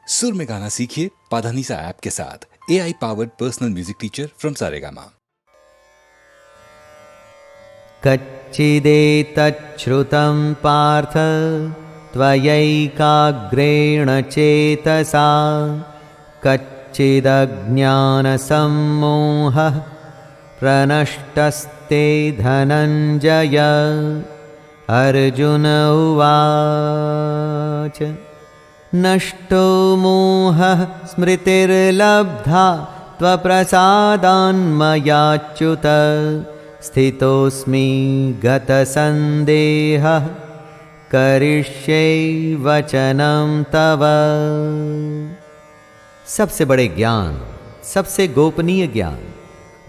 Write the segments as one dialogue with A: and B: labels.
A: सुर में गाना सीखिए पाधानीसा ऐप के साथ। AI powered personal music teacher from Saregama.
B: कच्चिदेतच्छ्रुतं पार्थ त्वयैकाग्रेण चेतसा कच्चिदज्ञानसम्मोहः प्रनष्टस्ते धनञ्जय। अर्जुन उवाच नष्टो मोहः स्मृतिर्लब्धा त्वप्रसादान्मयाच्युत स्थितोऽस्मि गतसन्देहः करिष्ये वचनं तव। सबसे बड़े ज्ञान, सबसे गोपनीय ज्ञान,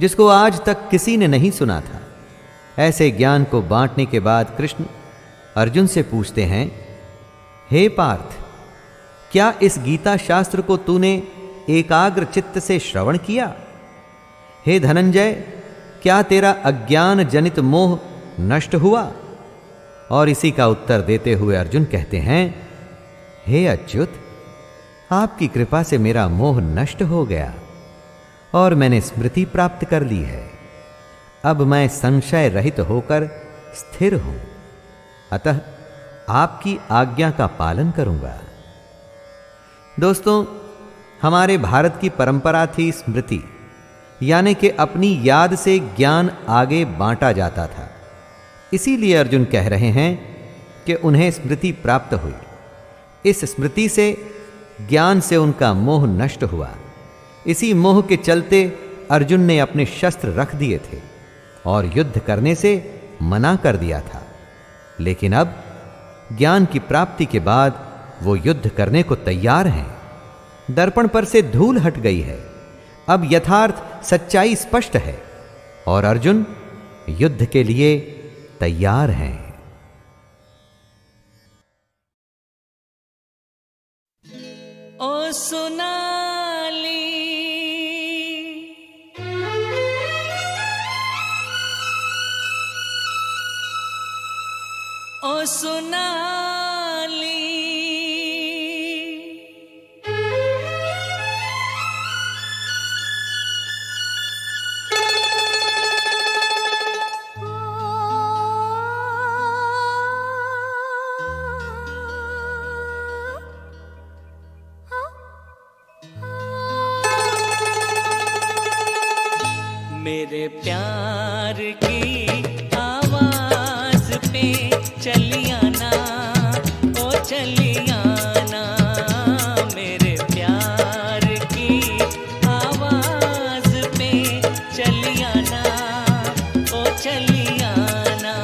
B: जिसको आज तक किसी ने नहीं सुना था, ऐसे ज्ञान को बांटने के बाद कृष्ण अर्जुन से पूछते हैं, हे पार्थ, क्या इस गीता शास्त्र को तूने एकाग्र चित्त से श्रवण किया? हे धनंजय, क्या तेरा अज्ञान जनित मोह नष्ट हुआ? और इसी का उत्तर देते हुए अर्जुन कहते हैं, हे अच्युत, आपकी कृपा से मेरा मोह नष्ट हो गया और मैंने स्मृति प्राप्त कर ली है। अब मैं संशय रहित होकर स्थिर हूं, अतः आपकी आज्ञा का पालन करूंगा। दोस्तों, हमारे भारत की परंपरा थी स्मृति, यानी कि अपनी याद से ज्ञान आगे बांटा जाता था। इसीलिए अर्जुन कह रहे हैं कि उन्हें स्मृति प्राप्त हुई। इस स्मृति से, ज्ञान से उनका मोह नष्ट हुआ। इसी मोह के चलते अर्जुन ने अपने शस्त्र रख दिए थे और युद्ध करने से मना कर दिया था। लेकिन अब ज्ञान की प्राप्ति के बाद वो युद्ध करने को तैयार हैं। दर्पण पर से धूल हट गई है। अब यथार्थ सच्चाई स्पष्ट है और अर्जुन युद्ध के लिए तैयार हैं।
C: ओ सोनाली, ओ सोनाली, मेरे प्यार की आवाज पे चलियाना, ओ चलियाना। मेरे प्यार की आवाज पे चलियाना, ओ चलियाना।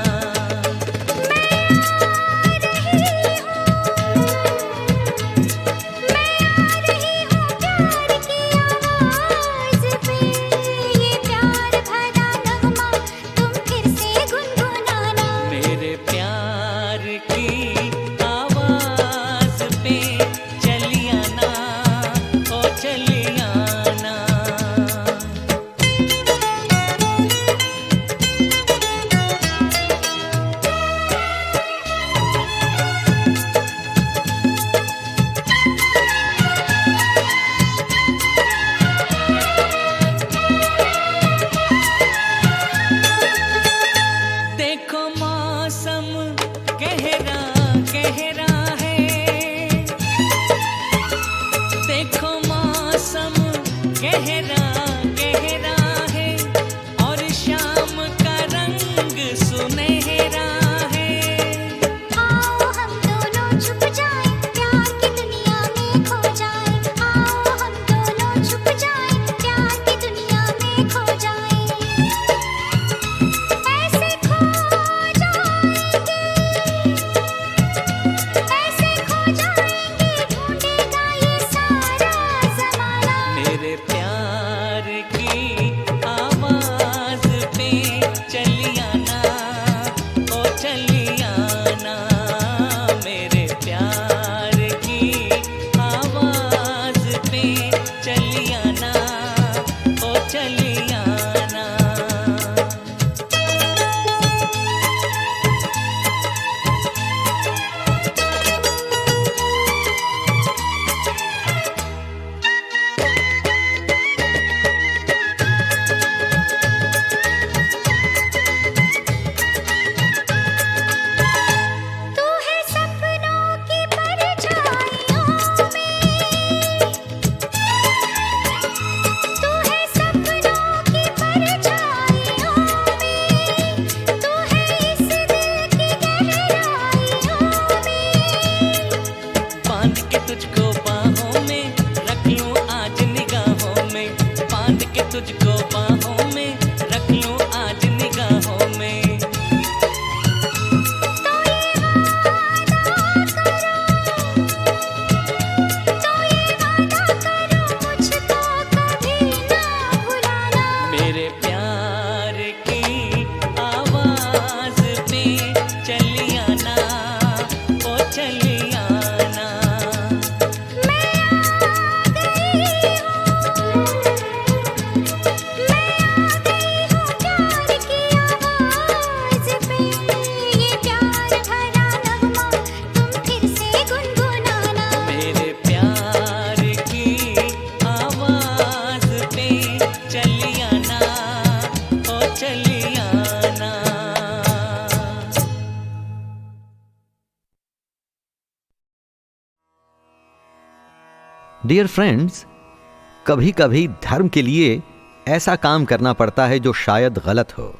C: मेरे प्यार
B: डियर फ्रेंड्स, कभी कभी धर्म के लिए ऐसा काम करना पड़ता है जो शायद गलत हो,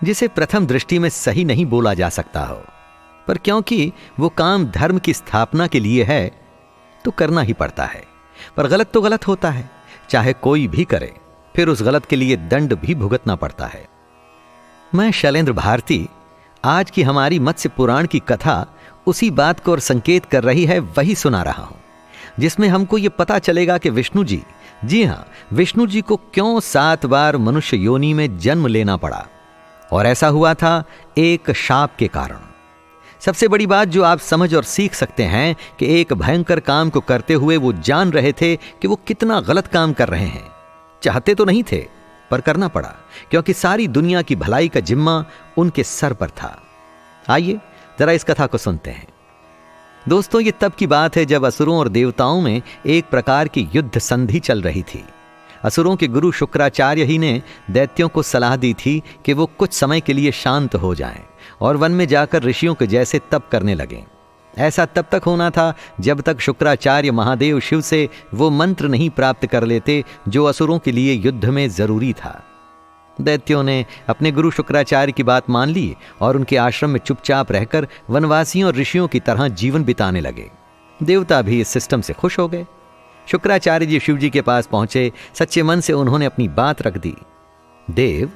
B: जिसे प्रथम दृष्टि में सही नहीं बोला जा सकता हो, पर क्योंकि वो काम धर्म की स्थापना के लिए है तो करना ही पड़ता है। पर गलत तो गलत होता है, चाहे कोई भी करे, फिर उस गलत के लिए दंड भी भुगतना पड़ता है। मैं शैलेंद्र भारती आज की हमारी मत्स्य पुराण की कथा उसी बात को और संकेत कर रही है वही सुना रहा हूं, जिसमें हमको ये पता चलेगा कि विष्णु जी, जी हां, विष्णु जी को क्यों 7 बार मनुष्य योनि में जन्म लेना पड़ा, और ऐसा हुआ था एक शाप के कारण। सबसे बड़ी बात जो आप समझ और सीख सकते हैं कि एक भयंकर काम को करते हुए वो जान रहे थे कि वो कितना गलत काम कर रहे हैं। चाहते तो नहीं थे, पर करना पड़ा, क्योंकि सारी दुनिया की भलाई का जिम्मा उनके सर पर था। आइए जरा इस कथा को सुनते हैं। दोस्तों, ये तब की बात है जब असुरों और देवताओं में एक प्रकार की युद्ध संधि चल रही थी। असुरों के गुरु शुक्राचार्य ही ने दैत्यों को सलाह दी थी कि वो कुछ समय के लिए शांत हो जाएं और वन में जाकर ऋषियों के जैसे तप करने लगें। ऐसा तब तक होना था जब तक शुक्राचार्य महादेव शिव से वो मंत्र नहीं प्राप्त कर लेते जो असुरों के लिए युद्ध में जरूरी था। दैत्यों ने अपने गुरु शुक्राचार्य की बात मान ली और उनके आश्रम में चुपचाप रहकर वनवासियों और ऋषियों की तरह जीवन बिताने लगे। देवता भी इस सिस्टम से खुश हो गए। शुक्राचार्य जी शिव जी के पास पहुंचे। सच्चे मन से उन्होंने अपनी बात रख दी। देव,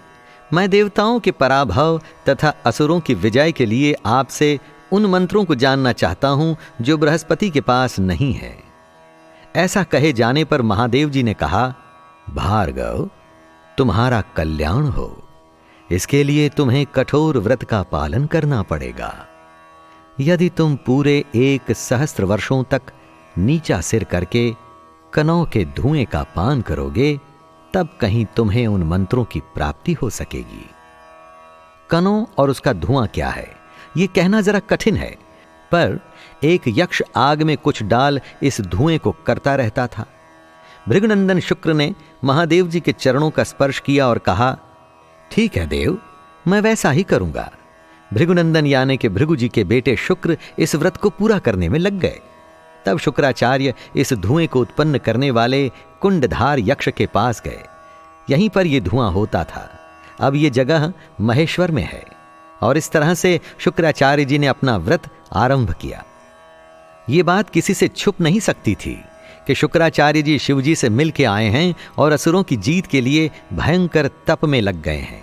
B: मैं देवताओं के पराभव तथा असुरों की विजय के लिए आपसे उन मंत्रों को जानना चाहता हूं जो बृहस्पति के पास नहीं है। ऐसा कहे जाने पर महादेव जी ने कहा, भार्गव, तुम्हारा कल्याण हो, इसके लिए तुम्हें कठोर व्रत का पालन करना पड़ेगा। यदि तुम पूरे 1 सहस्त्र वर्षों तक नीचा सिर करके कनौ के धुएं का पान करोगे, तब कहीं तुम्हें उन मंत्रों की प्राप्ति हो सकेगी। कनौ और उसका धुआं क्या है, यह कहना जरा कठिन है, पर एक यक्ष आग में कुछ डाल इस धुएं को करता रहता था। भृगुनंदन शुक्र ने महादेव जी के चरणों का स्पर्श किया और कहा, ठीक है देव, मैं वैसा ही करूंगा। भृगुनंदन यानी कि भृगु जी के बेटे शुक्र इस व्रत को पूरा करने में लग गए। तब शुक्राचार्य इस धुएं को उत्पन्न करने वाले कुंडधार यक्ष के पास गए। यहीं पर यह धुआं होता था। अब यह जगह महेश्वर में है, और इस तरह से शुक्राचार्य जी ने अपना व्रत आरंभ किया। यह बात किसी से छुप नहीं सकती थी कि शुक्राचार्य जी शिव जी से मिल के आए हैं और असुरों की जीत के लिए भयंकर तप में लग गए हैं।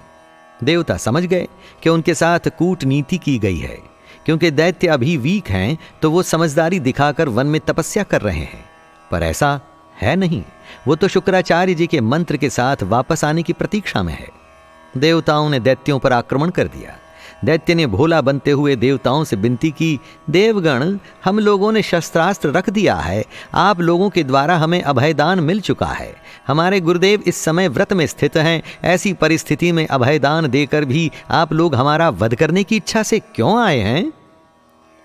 B: देवता समझ गए कि उनके साथ कूटनीति की गई है, क्योंकि दैत्य अभी वीक हैं तो वो समझदारी दिखाकर वन में तपस्या कर रहे हैं, पर ऐसा है नहीं। वो तो शुक्राचार्य जी के मंत्र के साथ वापस आने की प्रतीक्षा में है। देवताओं ने दैत्यों पर आक्रमण कर दिया। दैत्य ने भोला बनते हुए देवताओं से विनती की, देवगण, हम लोगों ने शस्त्रास्त्र रख दिया है, आप लोगों के द्वारा हमें अभयदान मिल चुका है। हमारे गुरुदेव इस समय व्रत में स्थित हैं। ऐसी परिस्थिति में अभयदान देकर भी आप लोग हमारा वध करने की इच्छा से क्यों आए हैं?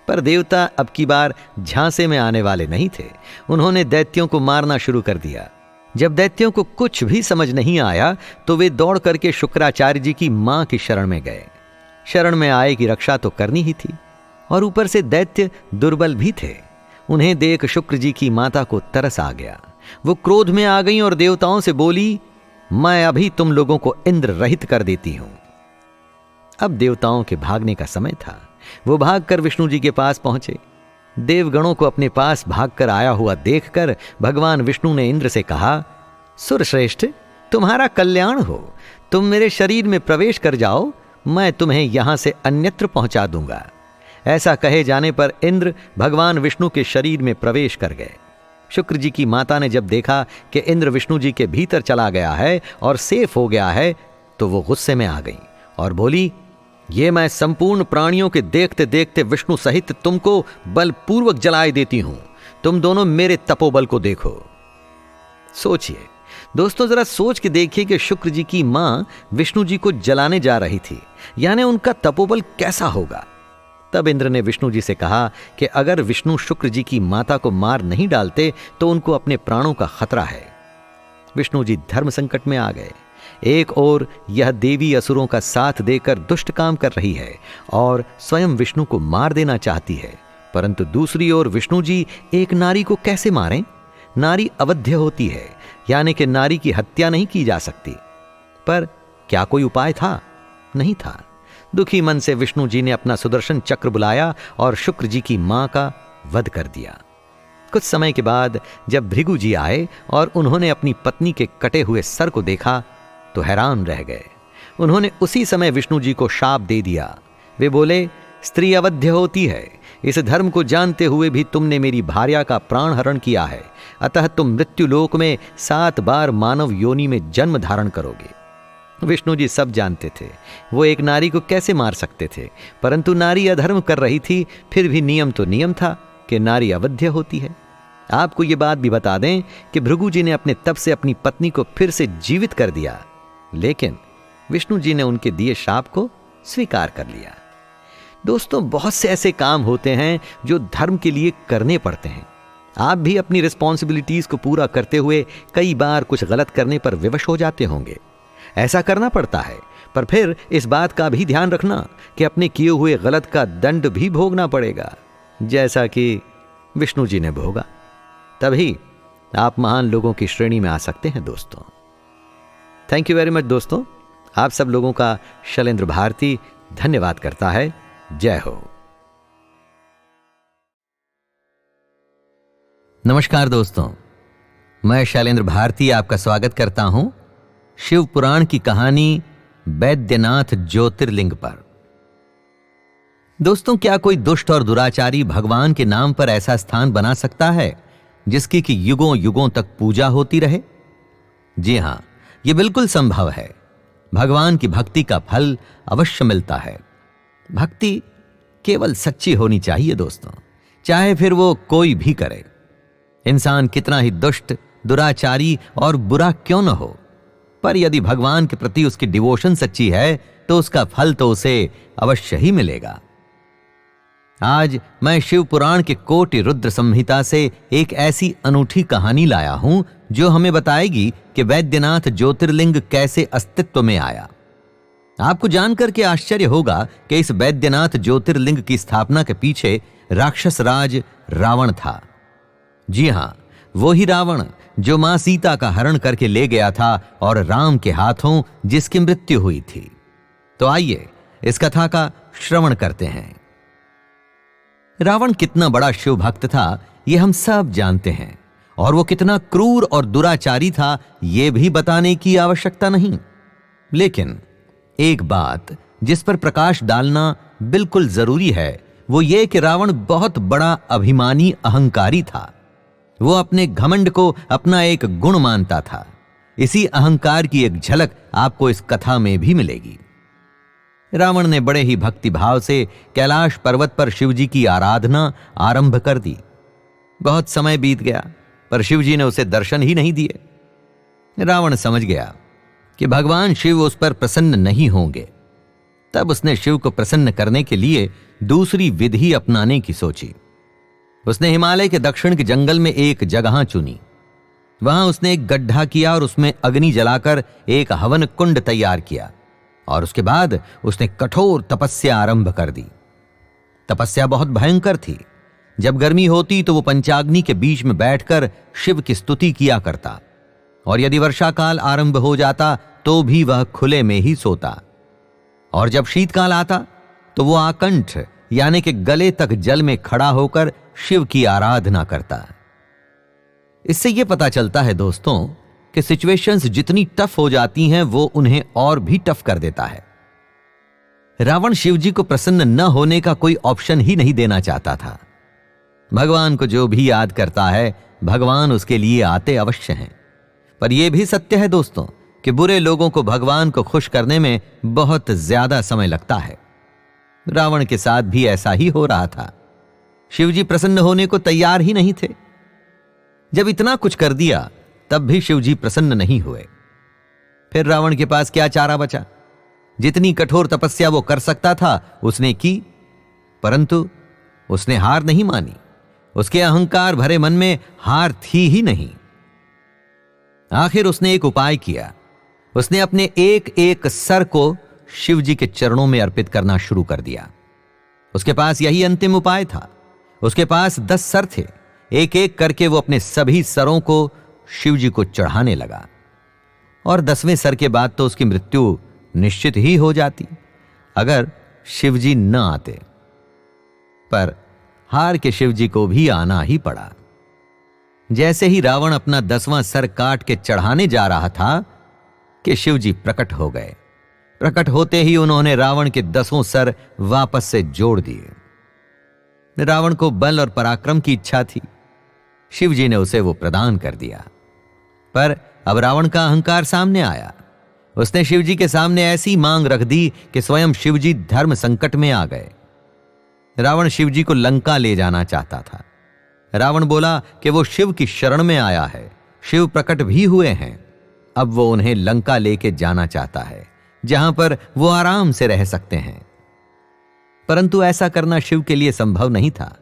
B: पर देवता अब की बार झांसे में आने वाले नहीं थे। उन्होंने दैत्यों को मारना शुरू कर दिया। जब दैत्यों को कुछ भी समझ नहीं आया तो वे दौड़ करके शुक्राचार्य जी की मां की शरण में गए। शरण में आए की रक्षा तो करनी ही थी, और ऊपर से दैत्य दुर्बल भी थे। उन्हें देख शुक्र जी की माता को तरस आ गया। वो क्रोध में आ गई और देवताओं से बोली, मैं अभी तुम लोगों को इंद्र रहित कर देती हूं। अब देवताओं के भागने का समय था। वो भागकर विष्णु जी के पास पहुंचे। देवगणों को अपने पास भागकर आया हुआ देखकर भगवान विष्णु ने इंद्र से कहा, सुरश्रेष्ठ, तुम्हारा कल्याण हो, तुम मेरे शरीर में प्रवेश कर जाओ, मैं तुम्हें यहां से अन्यत्र पहुंचा दूंगा। ऐसा कहे जाने पर इंद्र भगवान विष्णु के शरीर में प्रवेश कर गए। शुक्र जी की माता ने जब देखा कि इंद्र विष्णु जी के भीतर चला गया है और सेफ हो गया है, तो वो गुस्से में आ गई और बोली, ये मैं संपूर्ण प्राणियों के देखते देखते विष्णु सहित तुमको बलपूर्वक जलाए देती हूं। तुम दोनों मेरे तपोबल को देखो। सोचिए दोस्तों, जरा सोच के देखिए कि शुक्र जी की मां विष्णु जी को जलाने जा रही थी, यानी उनका तपोबल कैसा होगा। तब इंद्र ने विष्णु जी से कहा कि अगर विष्णु शुक्र जी की माता को मार नहीं डालते तो उनको अपने प्राणों का खतरा है। विष्णु जी धर्म संकट में आ गए। एक ओर यह देवी असुरों का साथ देकर दुष्ट काम कर रही है और स्वयं विष्णु को मार देना चाहती है, परंतु दूसरी ओर विष्णु जी एक नारी को कैसे मारें? नारी अवध्य होती है, यानी कि नारी की हत्या नहीं की जा सकती। पर क्या कोई उपाय था? नहीं था। दुखी मन से विष्णु जी ने अपना सुदर्शन चक्र बुलाया और शुक्र जी की मां का वध कर दिया। कुछ समय के बाद जब भृगु जी आए और उन्होंने अपनी पत्नी के कटे हुए सर को देखा तो हैरान रह गए। उन्होंने उसी समय विष्णु जी को शाप दे दिया। वे बोले, स्त्री अवध्य होती है, इस धर्म को जानते हुए भी तुमने मेरी भार्या का प्राण हरण किया है, अतः तुम मृत्यु लोक में 7 बार मानव योनि में जन्म धारण करोगे। विष्णु जी सब जानते थे, वो एक नारी को कैसे मार सकते थे, परंतु नारी अधर्म कर रही थी, फिर भी नियम तो नियम था कि नारी अवध्य होती है। आपको ये बात भी बता दें कि भृगु जी ने अपने तप से अपनी पत्नी को फिर से जीवित कर दिया, लेकिन विष्णु जी ने उनके दिए शाप को स्वीकार कर लिया। दोस्तों, बहुत से ऐसे काम होते हैं जो धर्म के लिए करने पड़ते हैं। आप भी अपनी रिस्पॉन्सिबिलिटीज को पूरा करते हुए कई बार कुछ गलत करने पर विवश हो जाते होंगे। ऐसा करना पड़ता है, पर फिर इस बात का भी ध्यान रखना कि अपने किए हुए गलत का दंड भी भोगना पड़ेगा, जैसा कि विष्णु जी ने भोगा। तभी आप महान लोगों की श्रेणी में आ सकते हैं। दोस्तों, थैंक यू वेरी मच। दोस्तों, आप सब लोगों का शैलेंद्र भारती धन्यवाद करता है। जय हो। नमस्कार दोस्तों, मैं शैलेंद्र भारती आपका स्वागत करता हूं शिव पुराण की कहानी वैद्यनाथ ज्योतिर्लिंग पर। दोस्तों, क्या कोई दुष्ट और दुराचारी भगवान के नाम पर ऐसा स्थान बना सकता है जिसकी कि युगों युगों तक पूजा होती रहे? जी हां, यह बिल्कुल संभव है। भगवान की भक्ति का फल अवश्य मिलता है। भक्ति केवल सच्ची होनी चाहिए दोस्तों, चाहे फिर वो कोई भी करे। इंसान कितना ही दुष्ट, दुराचारी और बुरा क्यों न हो, पर यदि भगवान के प्रति उसकी डिवोशन सच्ची है तो उसका फल तो उसे अवश्य ही मिलेगा। आज मैं शिव पुराण के कोटि रुद्र संहिता से एक ऐसी अनूठी कहानी लाया हूं जो हमें बताएगी कि वैद्यनाथ ज्योतिर्लिंग कैसे अस्तित्व में आया। आपको जानकर के आश्चर्य होगा कि इस वैद्यनाथ ज्योतिर्लिंग की स्थापना के पीछे राक्षस राज रावण था। जी हां, वो ही रावण जो मां सीता का हरण करके ले गया था और राम के हाथों जिसकी मृत्यु हुई थी। तो आइए इस कथा का श्रवण करते हैं। रावण कितना बड़ा शिव भक्त था यह हम सब जानते हैं, और वो कितना क्रूर और दुराचारी था यह भी बताने की आवश्यकता नहीं। लेकिन एक बात जिस पर प्रकाश डालना बिल्कुल जरूरी है वो ये कि रावण बहुत बड़ा अभिमानी अहंकारी था। वो अपने घमंड को अपना एक गुण मानता था। इसी अहंकार की एक झलक आपको इस कथा में भी मिलेगी। रावण ने बड़े ही भक्ति भाव से कैलाश पर्वत पर शिवजी की आराधना आरंभ कर दी। बहुत समय बीत गया पर शिवजी ने उसे दर्शन ही नहीं दिए। रावण समझ गया कि भगवान शिव उस पर प्रसन्न नहीं होंगे। तब उसने शिव को प्रसन्न करने के लिए दूसरी विधि अपनाने की सोची। उसने हिमालय के दक्षिण के जंगल में एक जगह चुनी। वहां उसने एक गड्ढा किया और उसमें अग्नि जलाकर एक हवन कुंड तैयार किया, और उसके बाद उसने कठोर तपस्या आरंभ कर दी। तपस्या बहुत भयंकर थी। जब गर्मी होती तो वो पंचाग्नि के बीच में बैठकर शिव की स्तुति किया करता, और यदि वर्षा काल आरंभ हो जाता तो भी वह खुले में ही सोता, और जब शीतकाल आता तो वो आकंठ यानी कि गले तक जल में खड़ा होकर शिव की आराधना करता। इससे यह पता चलता है दोस्तों कि सिचुएशंस जितनी टफ हो जाती हैं वो उन्हें और भी टफ कर देता है। रावण शिवजी को प्रसन्न न होने का कोई ऑप्शन ही नहीं देना चाहता था। भगवान को जो भी याद करता है भगवान उसके लिए आते अवश्य हैं। पर यह भी सत्य है दोस्तों कि बुरे लोगों को भगवान को खुश करने में बहुत ज्यादा समय लगता है। रावण के साथ भी ऐसा ही हो रहा था। शिवजी प्रसन्न होने को तैयार ही नहीं थे। जब इतना कुछ कर दिया तब भी शिवजी प्रसन्न नहीं हुए। फिर रावण के पास क्या चारा बचा? जितनी कठोर तपस्या वो कर सकता था उसने की, परंतु उसने हार नहीं मानी। उसके अहंकार भरे मन में हार थी ही नहीं। आखिर उसने एक उपाय किया। उसने अपने एक एक सर को शिवजी के चरणों में अर्पित करना शुरू कर दिया। उसके पास यही अंतिम उपाय था। उसके पास 10 सर थे, एक एक करके वो अपने सभी सरों को शिवजी को चढ़ाने लगा और 10वें सर के बाद तो उसकी मृत्यु निश्चित ही हो जाती अगर शिवजी न आते। पर हार के शिवजी को भी आना ही पड़ा। जैसे ही रावण अपना 10वां सर काट के चढ़ाने जा रहा था कि शिवजी प्रकट हो गए। प्रकट होते ही उन्होंने रावण के 10 सर वापस से जोड़ दिए। रावण को बल और पराक्रम की इच्छा थी, शिवजी ने उसे वो प्रदान कर दिया। पर अब रावण का अहंकार सामने आया। उसने शिवजी के सामने ऐसी मांग रख दी कि स्वयं शिवजी धर्म संकट में आ गए। रावण शिवजी को लंका ले जाना चाहता था। रावण बोला कि वो शिव की शरण में आया है, शिव प्रकट भी हुए हैं, अब वो उन्हें लंका लेके जाना चाहता है जहां पर वो आराम से रह सकते हैं। परंतु ऐसा करना शिव के लिए संभव नहीं था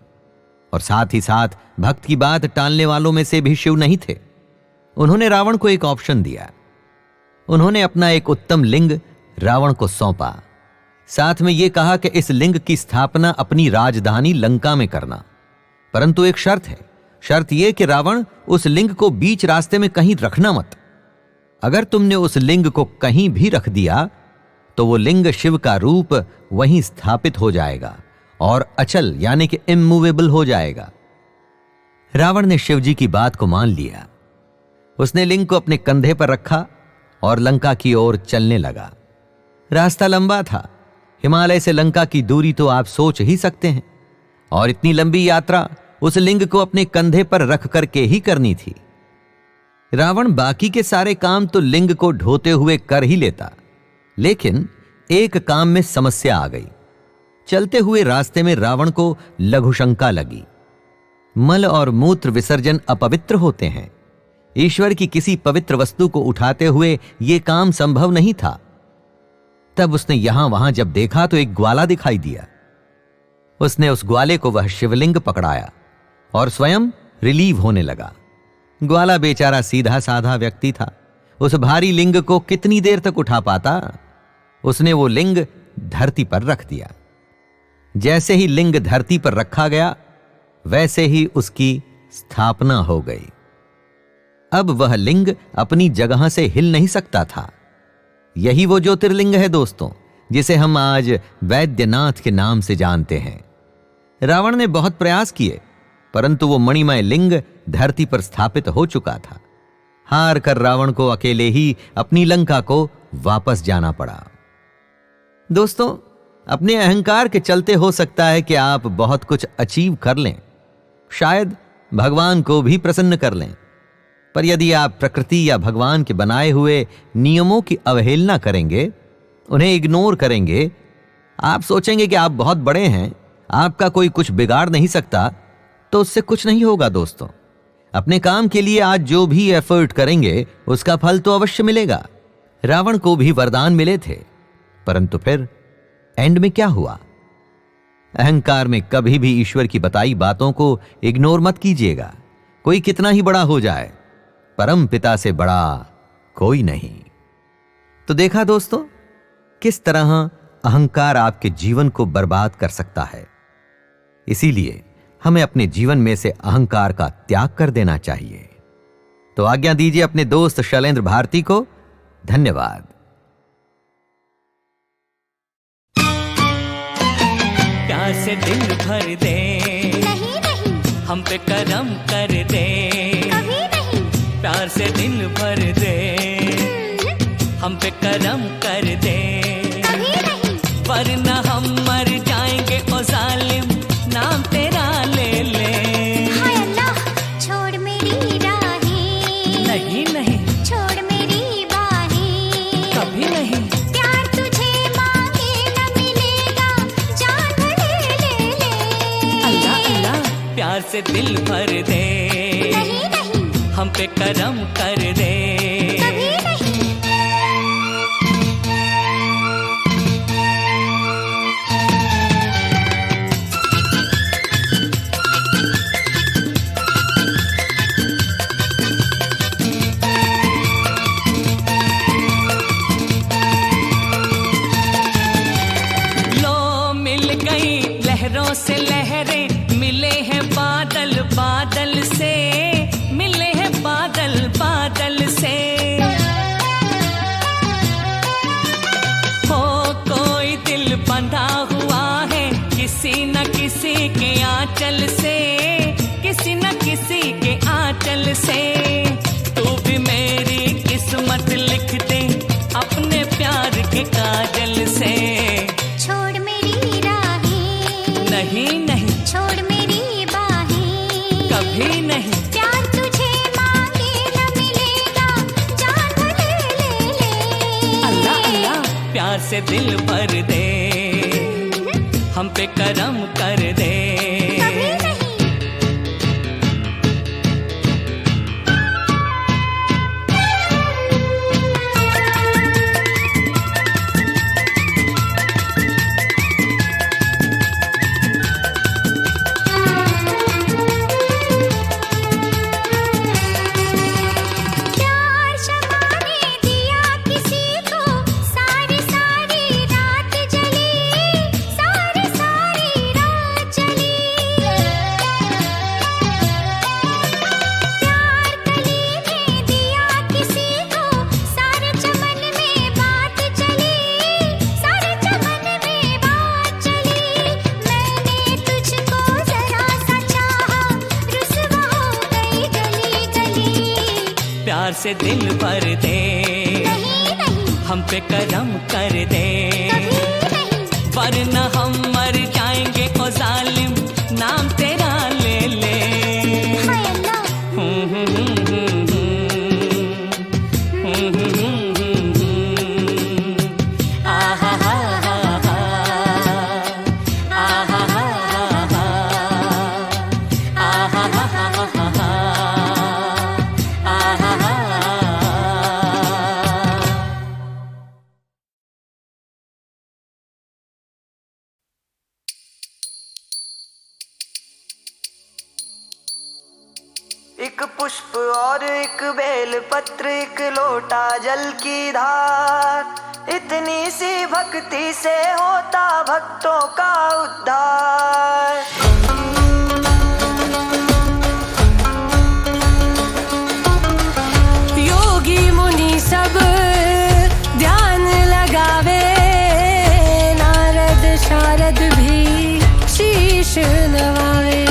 B: और साथ ही साथ भक्त की बात टालने वालों में से भी शिव नहीं थे। उन्होंने रावण को एक ऑप्शन दिया। उन्होंने अपना एक उत्तम लिंग रावण को सौंपा, साथ में यह कहा कि इस लिंग की स्थापना अपनी राजधानी लंका में करना, परंतु एक शर्त है। शर्त यह कि रावण उस लिंग को बीच रास्ते में कहीं रखना मत। अगर तुमने उस लिंग को कहीं भी रख दिया तो वो लिंग शिव का रूप वहीं स्थापित हो जाएगा और अचल यानी कि इमूवेबल हो जाएगा। रावण ने शिवजी की बात को मान लिया। उसने लिंग को अपने कंधे पर रखा और लंका की ओर चलने लगा। रास्ता लंबा था। हिमालय से लंका की दूरी तो आप सोच ही सकते हैं, और इतनी लंबी यात्रा उस लिंग को अपने कंधे पर रख करके ही करनी थी। रावण बाकी के सारे काम तो लिंग को ढोते हुए कर ही लेता, लेकिन एक काम में समस्या आ गई। चलते हुए रास्ते में रावण को लघुशंका लगी। मल और मूत्र विसर्जन अपवित्र होते हैं। ईश्वर की किसी पवित्र वस्तु को उठाते हुए यह काम संभव नहीं था। तब उसने यहां वहां जब देखा तो एक ग्वाला दिखाई दिया। उसने उस ग्वाले को वह शिवलिंग पकड़ाया और स्वयं रिलीव होने लगा। ग्वाला बेचारा सीधा साधा व्यक्ति था, उस भारी लिंग को कितनी देर तक उठा पाता। उसने वो लिंग धरती पर रख दिया। जैसे ही लिंग धरती पर रखा गया वैसे ही उसकी स्थापना हो गई। अब वह लिंग अपनी जगह से हिल नहीं सकता था। यही वो ज्योतिर्लिंग है दोस्तों, जिसे हम आज वैद्यनाथ के नाम से जानते हैं। रावण ने बहुत प्रयास किए, परंतु वो मणिमय लिंग धरती पर स्थापित हो चुका था। हार कर रावण को अकेले ही अपनी लंका को वापस जाना पड़ा। दोस्तों, अपने अहंकार के चलते हो सकता है कि आप बहुत कुछ अचीव कर लें, शायद भगवान को भी प्रसन्न कर लें, पर यदि आप प्रकृति या भगवान के बनाए हुए नियमों की अवहेलना करेंगे, उन्हें इग्नोर करेंगे, आप सोचेंगे कि आप बहुत बड़े हैं, आपका कोई कुछ बिगाड़ नहीं सकता, तो उससे कुछ नहीं होगा। दोस्तों, अपने काम के लिए आज जो भी एफर्ट करेंगे उसका फल तो अवश्य मिलेगा। रावण को भी वरदान मिले थे, परंतु फिर एंड में क्या हुआ? अहंकार में कभी भी ईश्वर की बताई बातों को इग्नोर मत कीजिएगा। कोई कितना ही बड़ा हो जाए, परम पिता से बड़ा कोई नहीं। तो देखा दोस्तों, किस तरह अहंकार आपके जीवन को बर्बाद कर सकता है। इसीलिए हमें अपने जीवन में से अहंकार का त्याग कर देना चाहिए। तो आज्ञा दीजिए अपने दोस्त शैलेंद्र भारती को। धन्यवाद।
C: प्यार से दिल भर दे,
D: नहीं नहीं
C: हम पे करम कर दे,
D: कभी नहीं,
C: प्यार से दिल भर दे, हम पे करम कर दे,
D: कभी नहीं,
C: वरना हम मर जाएंगे ओ जालिम, नाम तेरा ले ले।
D: हाय अल्लाह, छोड़ मेरी राहें,
C: नहीं नहीं
D: छोड़ मेरी बाहें,
C: कभी नहीं,
D: प्यार तुझे मांगे न मिलेगा, जान ले ले ले।
C: अल्लाह अल्लाह, प्यार से दिल भर दे,
D: नहीं नहीं,
C: हम पे करम कर दे।
D: कभी नहीं,
C: लो मिल गई लहरों से लहरें, मिले हैं बादल बादल प्यार से दिल भर दे, हम पे करम कर दे।
D: कभी नहीं। प्यार शमा ने दिया किसी को, सारी सारी रात जली, सारी सारी रात चली। प्यार कली ने दिया किसी को, सारे चमन में बात चली, सारे चमन में बात चली। मैंने तुझको जरा सा चाहा, रुसवा हो गई गली गली।
C: प्यार से दिल भर दे,
D: नहीं नहीं
C: हम पे करम कर दे,
D: कभी नहीं।
C: वरना हम मर जाएंगे ओ जालिम, नाम तेरा ले ले।
D: हाय अल्लाह।
C: आहा हा हा हा, आहा हा हा हा, आहा हा हा हा, आहा हा।
E: एक पुष्प और एक बेल पत्र, एक लोटा जल की धार, इतनी सी भक्ति से होता भक्तों का उद्धार।
F: योगी मुनि सब ध्यान लगावे, नारद शारद भी शीश नवावे।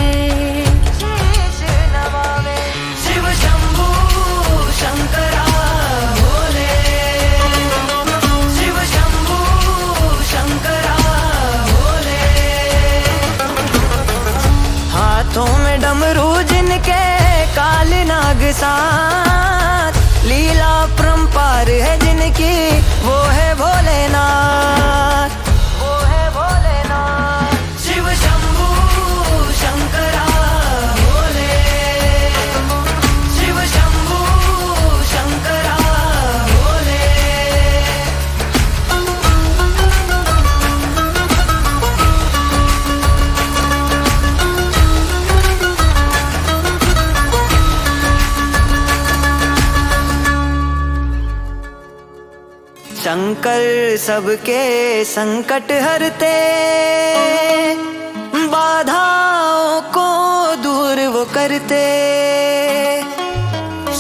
E: शीश नवावे। शिव शंभू शंकरा भोले, शिव शंभू शंकरा भोले। हाथों में डमरू जिनके काल नाग साथ, लीला परंपार है जिनकी वो है भोलेनाथ, वो है भोलेनाथ। शिव शंभू शंकरा भोले, शिव शंभू शंकरा भोले। शंकर सबके संकट हरते, बाधाओं को दूर वो करते।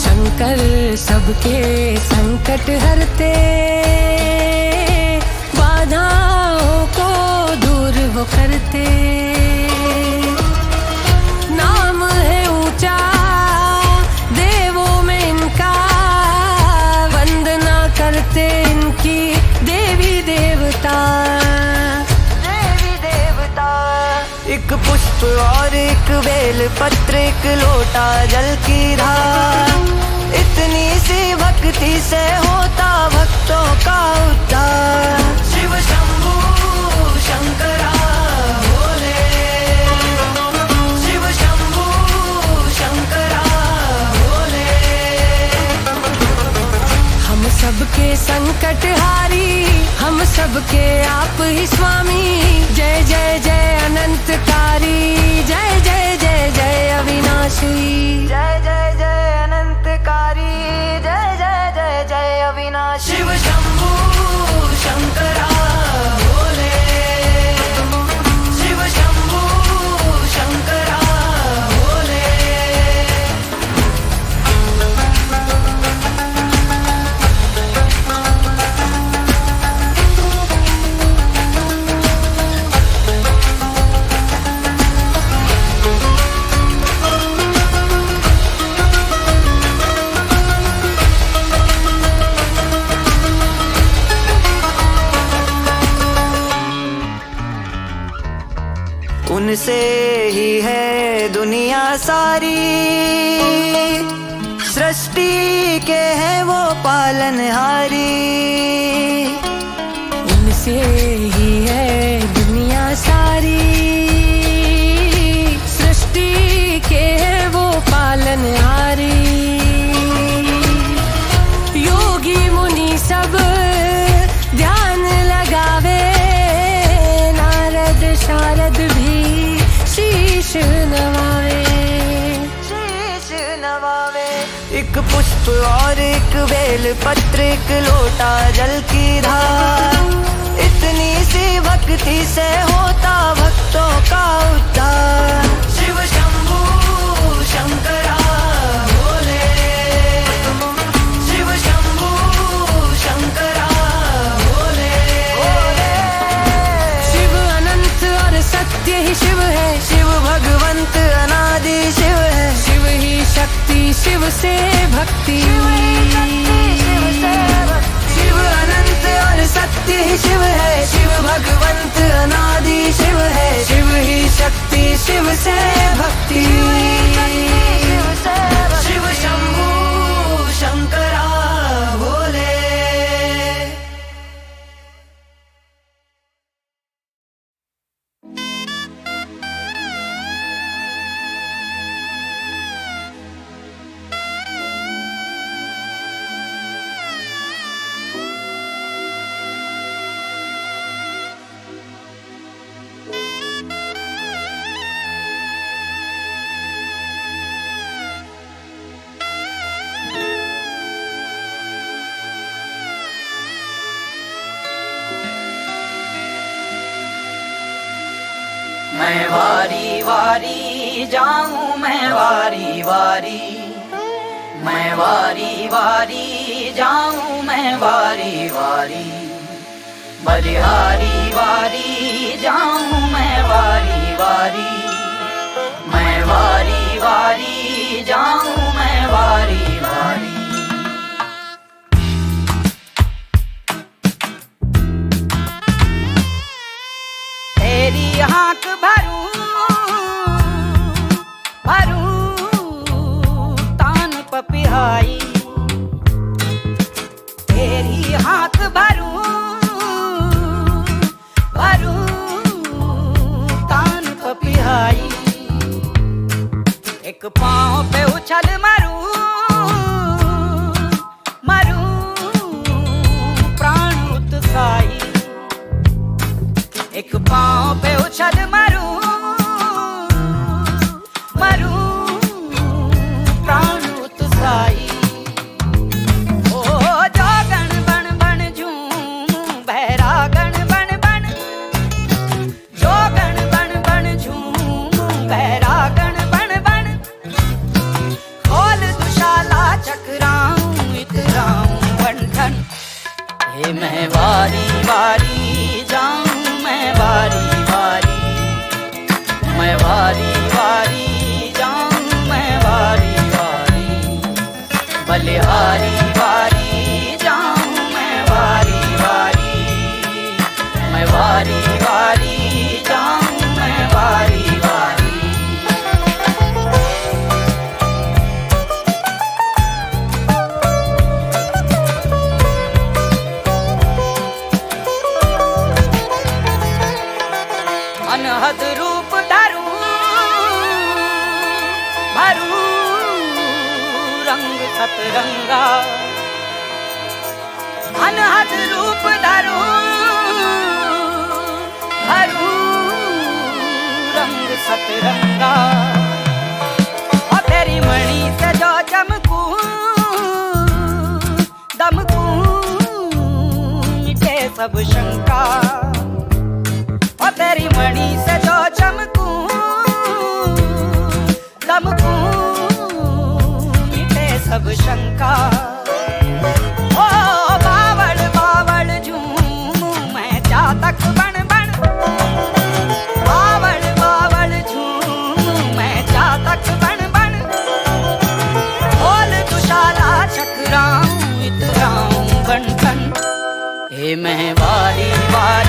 F: शंकर सबके संकट हरते, बाधाओं को दूर वो करते। नाम है ऊंचा देवों में इनका, वंदना करते इनकी देवी देवता।
E: देवी देवता। एक पुष्प और एक बेल पत्र, एक लोटा जल की धार, इतनी सी भक्ति से होता भक्तों का उद्धार। शिव शंभू शंकरा भोले, शिव शंभू शंकरा भोले।
F: हम सबके संकट हारी, हम सबके आप ही स्वामी। जय जय जय अनंतकारी, जय जय जय जय अविनाशी।
E: जय जय जय अनंतकारी, जय जय जय जय अविनाशी। शिव शंभू शंकरा भोले, शिव शंभू शंकरा भोले। उनसे ही है दुनिया सारी, सृष्टि के हैं वो पालनहारी।
F: से ही है दुनिया सारी, सृष्टि के है वो पालनहारी। योगी मुनि सब ध्यान लगावे, नारद शारद भी शीश नवावे।
E: शीश नवावे। एक पुष्प और एक बेल पत्र, एक लोटा जल की धार, इतनी सी भक्ति से होता भक्तों का उद्धार। शिव शंभू शंकरा भोले, शिव शंभू शंकरा भोले।
F: शिव अनंत और सत्य ही शिव है,
E: शिव भगवंत अनादि शिव है,
F: शिव ही शक्ति शिव से भक्ति।
E: शिव अनंत और सत्य ही शिव है, शिव भगवंत अनादि शिव है, शिव ही शक्ति शिव से भक्ति। शिव शंभू शंकरा भोले। मैं वारी वारी जाऊं, मैं वारी वारी, मैं वारी वारी जाऊं, मैं वारी वारी, बलिहारी वारी जाऊं, मैं वारी वारी, मैं वारी वारी जाऊं, मैं वारी वारी। तेरी हाँक भरूं भरूं तान पपिहाई, तेरी हाँक भरूं भरूं तान पपिहाई। एक पाँव पे उछल मरूं मरूं प्राण उत्साही, एक पाँव पे उछल मरूं मरूं प्राण उत्साही। ओ जो गण बन बन झूमूं, बहरा गण बन बन, जो गण बन बन झूमूं, बहरा गण बन बन। खोल दुशाला चकराऊं, इतराऊं बंधन, हे मैं वारी वारी जाऊं, मैं वारी वारी, मैं वारी वारी जाऊं, मैं वारी वारी, बलिहारी वारी जाऊं, मैं वारी वारी, मैं वारी वारी जाऊं, मैं वारी वारी। अनहद रूप धरूं भरूं रंग सतरंगा, अनहद रूप धरूं भरूं रंग सतरंगा। और तेरी मणि से जो चमकूं दमकूं, मिटे सब शंका। और तेरी मणि से जो चमकूं दमकूं, मिटे सब शंका। ओ बावड़ बावड़ झूमूं, मैं चातक बन बन, बावड़ बावड़ झूमूं, मैं चातक बन बन। खोल दुशाला चकराऊं, इतराऊं बन बन, हे मैं वारी वारी